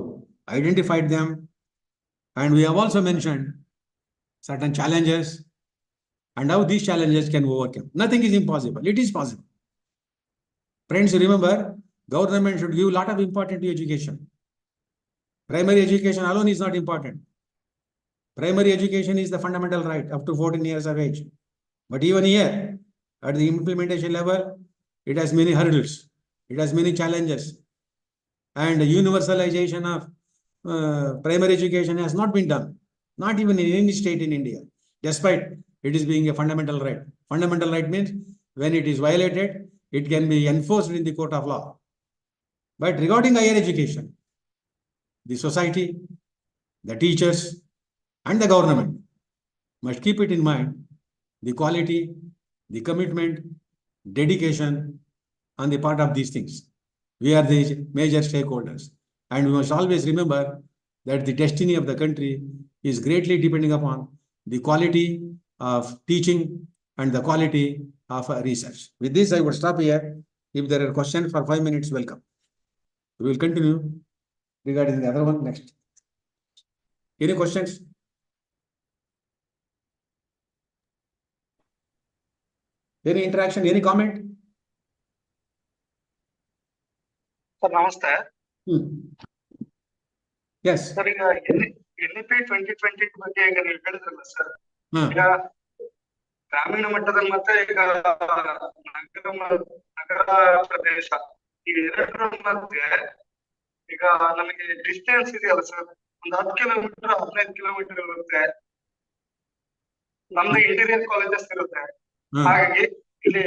identified them, and we have also mentioned certain challenges and how these challenges can be overcome. Nothing is impossible. It is possible. Friends, remember, government should give a lot of importance to education. Primary education alone is not important. Primary education is the fundamental right up to 14 years of age. But even here, at the implementation level, it has many hurdles. It has many challenges. And universalization of primary education has not been done. Not even in any state in India, despite it is being a fundamental right. Fundamental right means when it is violated, it can be enforced in the court of law. But regarding higher education, the society, the teachers, and the government must keep it in mind, the quality, the commitment, dedication on the part of these things. We are the major stakeholders. And we must always remember that the destiny of the country is greatly depending upon the quality of teaching and the quality of research. With this, I would stop here. If there are questions for 5 minutes, welcome. We will continue regarding the other one next. Any questions? Any interaction, any comment? Sir ನಮಸ್ತೆ. Yes. Sir ಈಗ NEP 2020 ಬಗ್ಗೆ ಈಗ ನೀವು ಹೇಳಿದ್ರಲ್ಲ sir, ಈಗ ಗ್ರಾಮೀಣ ಮಟ್ಟದಲ್ಲಿ ಮತ್ತೆ ಈಗ ನಗರ ಪ್ರದೇಶ ಈ ಎರಡರ ಮಧ್ಯೆ ಈಗ ನಮಗೆ ಡಿಸ್ಟೆನ್ಸ್ ಇದೆಯಲ್ಲ ಸರ್, ಒಂದು 10 ಕಿಲೋಮೀಟರ್ 15 ಕಿಲೋಮೀಟರ್ ಇರುತ್ತೆ. ನಮ್ದು ಇಂಟೀರಿಯರ್ ಕಾಲೇಜಸ್ ಇರುತ್ತೆ. ಹಾಗಾಗಿ ಇಲ್ಲಿ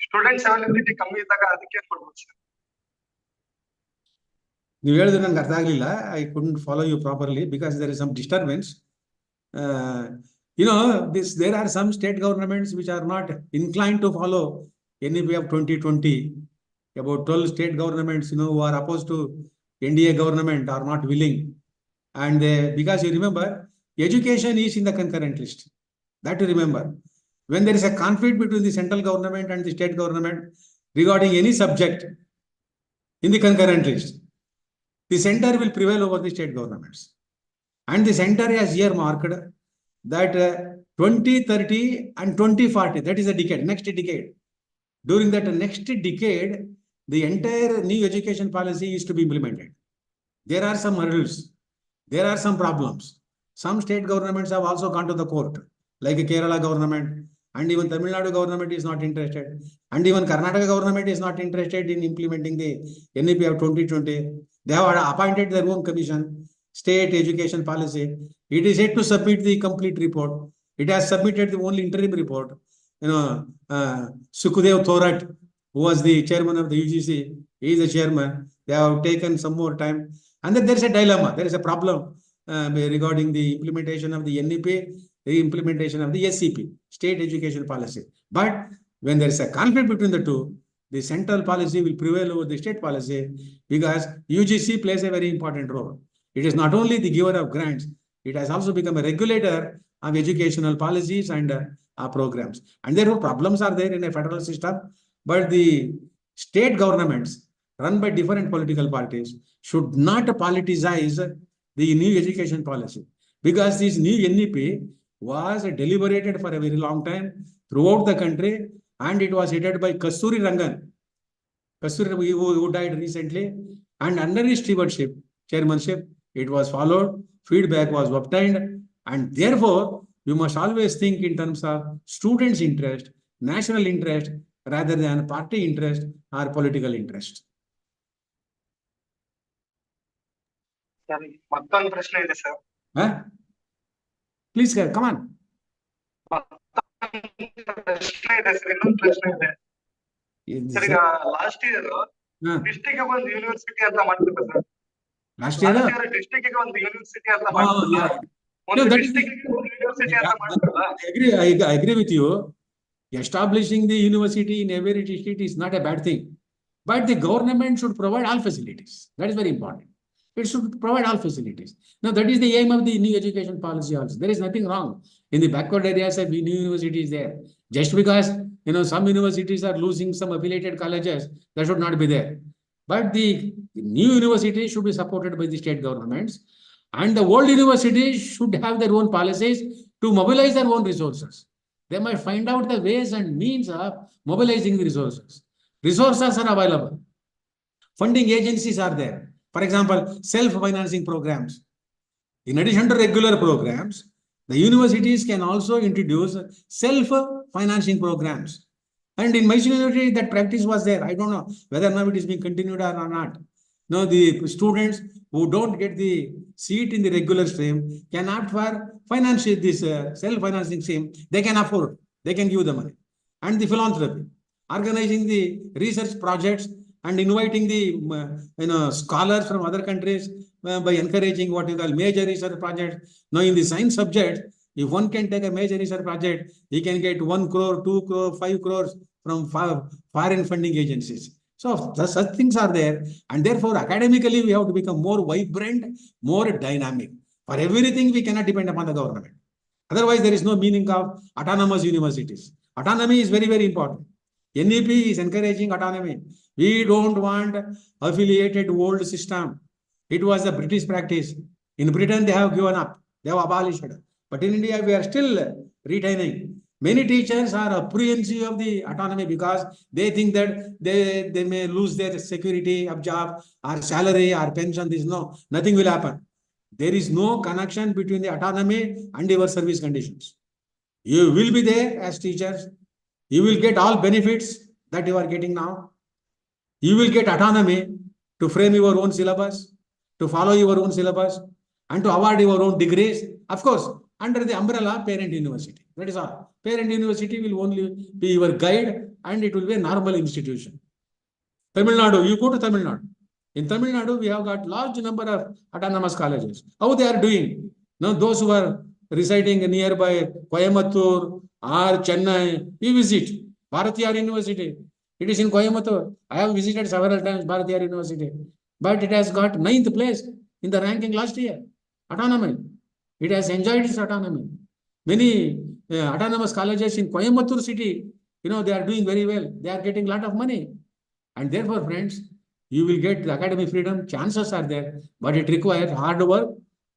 ಸ್ಟೂಡೆಂಟ್ಸ್ ಅವೈಲಬಿಲಿಟಿ ಕಮ್ಮಿ ಇದ್ದಾಗ ಅದಕ್ಕೆ ಏನ್ ಮಾಡ್ಬೋದು ಸರ್? You ಹೇಳಿದ್ರೆ ನನಗೆ ಅರ್ಥ ಆಗಲಿಲ್ಲ. I couldn't follow you properly because there is some disturbance. There are some state governments which are not inclined to follow NEP of 2020. About 12 state governments, who are opposed to NDA government are not willing. And because you remember, education is in the concurrent list. That you remember. When there is a conflict between the central government and the state government regarding any subject in the concurrent list, the center will prevail over the state governments. And the center has earmarked that 2030 and 2040, that is a decade, next decade. During that next decade, the entire new education policy is to be implemented. There are some hurdles. There are some problems. Some state governments have also gone to the court, like Kerala government, and even Tamil Nadu government is not interested. And even Karnataka government is not interested in implementing the NEP of 2020. They have appointed their own commission, state education policy. It is yet to submit the complete report. It has submitted the only interim report. Sukhdev Thorat, who was the chairman of the UGC, he is the chairman. They have taken some more time. And then there is a dilemma. There is a problem regarding the implementation of the NEP, the implementation of the SCP, state education policy. But when there is a conflict between the two, the central policy will prevail over the state policy because UGC plays a very important role. It is not only the giver of grants, it has also become a regulator of educational policies and programs. And therefore, problems are there in a federal system, but the state governments run by different political parties should not politicize the new education policy, because this new NEP was deliberated for a very long time throughout the country, and it was headed by Kasturi Rangan, who died recently, and under his stewardship, chairmanship, it was followed, feedback was obtained, and therefore, you must always think in terms of students' interest, national interest, rather than party interest or political interest. ಸರಿ ಮತ್ತೊಂದು ಪ್ರಶ್ನೆ ಇದೆ sir. Please, come on. ಪ್ರಶ್ನೆ ಇದೆ sir, ಇನ್ನೊಂದು ಪ್ರಶ್ನೆ ಇದೆ sir. ಈಗ ಲಾಸ್ಟ್ ಇಯರ್ ಡಿಸ್ಟಿಕ್ ಒಂದು ಯೂನಿವರ್ಸಿಟಿ ಅಂತ ಮಾಡ್ತಾರೆ ಸರ್. Last year, ಡಿಸ್ಟಿಕ್ ಒಂದು ಯೂನಿವರ್ಸಿಟಿ ಅಂತ ಮಾಡ್ತಾರೆ. ಒಂದು ಡಿಸ್ಟಿಕ್ ಯೂನಿವರ್ಸಿಟಿ ಅಂತ ಮಾಡ್ತಾರಲ್ಲ. I agree with you. Establishing the university in every district is not a bad thing, but the government should provide all facilities. That is very important. It should provide all facilities. Now, that is the aim of the new education policy also. There is nothing wrong in the backward areas of new universities there. Just because, some universities are losing some affiliated colleges, that should not be there. But the new universities should be supported by the state governments, and the old universities should have their own policies to mobilize their own resources. They might find out the ways and means of mobilizing the resources. Resources are available. Funding agencies are there. For example, self-financing programs. In addition to regular programs, the universities can also introduce self-financing programs. And in Mysore University, that practice was there. I don't know whether now it is being continued or not. No, the students who don't get the seat in the regular stream can opt for financial this self-financing stream. They can afford. They can give the money. And the philanthropy, organizing the research projects and inviting the scholars from other countries by encouraging what you call major research projects. Now, in the science subject, if one can take a major research project, he can get 1 crore, 2 crore, 5 crores from foreign funding agencies. So such things are there, and therefore academically we have to become more vibrant, more dynamic. For everything we cannot depend upon the government. Otherwise, there is no meaning of autonomous universities. Autonomy is very, very important. NEP is encouraging autonomy. We don't want affiliated old system. It was the British practice. In Britain, they have given up. They have abolished it. But in India, we are still retaining. Many teachers are apprehensive of the autonomy because they think that they may lose their security of job or salary or pension. Nothing will happen. There is no connection between the autonomy and your service conditions. You will be there as teachers. You will get all benefits that you are getting now. You will get autonomy to frame your own syllabus, to follow your own syllabus, and to award your own degrees. Of course, under the umbrella parent university. That is all. Parent university will only be your guide, and it will be a normal institution. Tamil Nadu, you go to Tamil Nadu. In Tamil Nadu, we have got large number of autonomous colleges. How they are doing? Now, those who are residing nearby Coimbatore or Chennai, you visit Bharatiyar University. It is in Coimbatore. I have visited several times Bharatiyar University, but it has got 9th place in the ranking last year. Autonomy. It has enjoyed its autonomy. Many autonomous colleges in Coimbatore city, they are doing very well. They are getting a lot of money. And therefore, friends, you will get the academic freedom. Chances are there, but it requires hard work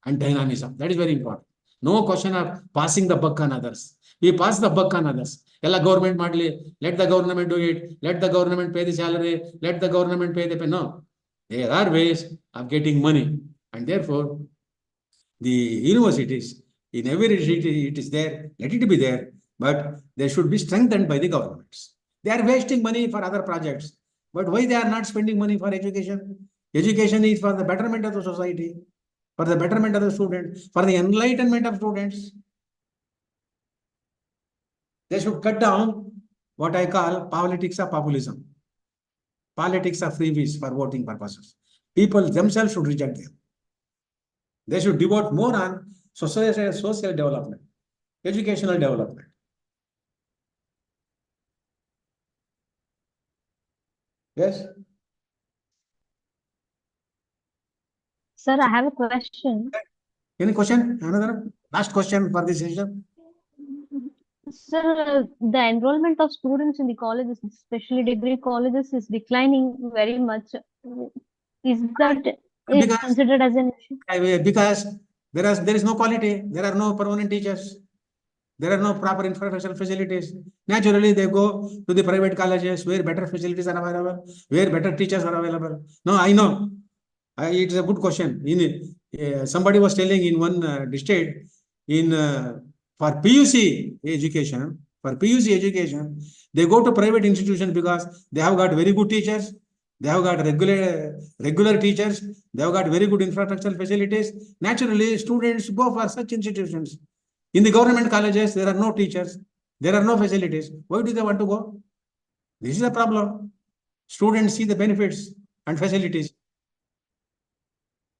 and dynamism. That is very important. No question of passing the buck on others. We pass the buck on others. Ella government madli, let the government do it. Let the government pay the salary. Let the government pay the pay. No, there are ways of getting money. And therefore, the universities, in every city, it is there. Let it be there. But they should be strengthened by the governments. They are wasting money for other projects. But why they are not spending money for education? Education is for the betterment of the society, for the betterment of the students, for the enlightenment of students. They should cut down what I call politics of populism, politics of freebies for voting purposes. People themselves should reject them. They should devote more on social development, educational development. Yes. Sir, I have a question. Any question? Another last question for this session? Sir, the enrollment of students in the colleges, especially degree colleges, is declining very much. Is that Because- considered as an issue? Because there is no quality, there are no permanent teachers, there are no proper infrastructural facilities. Naturally, they go to the private colleges where better facilities are available, where better teachers are available. No, I know. It's a good question. Somebody was telling in one district, for PUC education, they go to private institutions because they have got very good teachers, they have got regular teachers, they have got very good infrastructural facilities. Naturally, students go for such institutions. In the government colleges, there are no teachers, there are no facilities. Why do they want to go? This is a problem. Students see the benefits and facilities.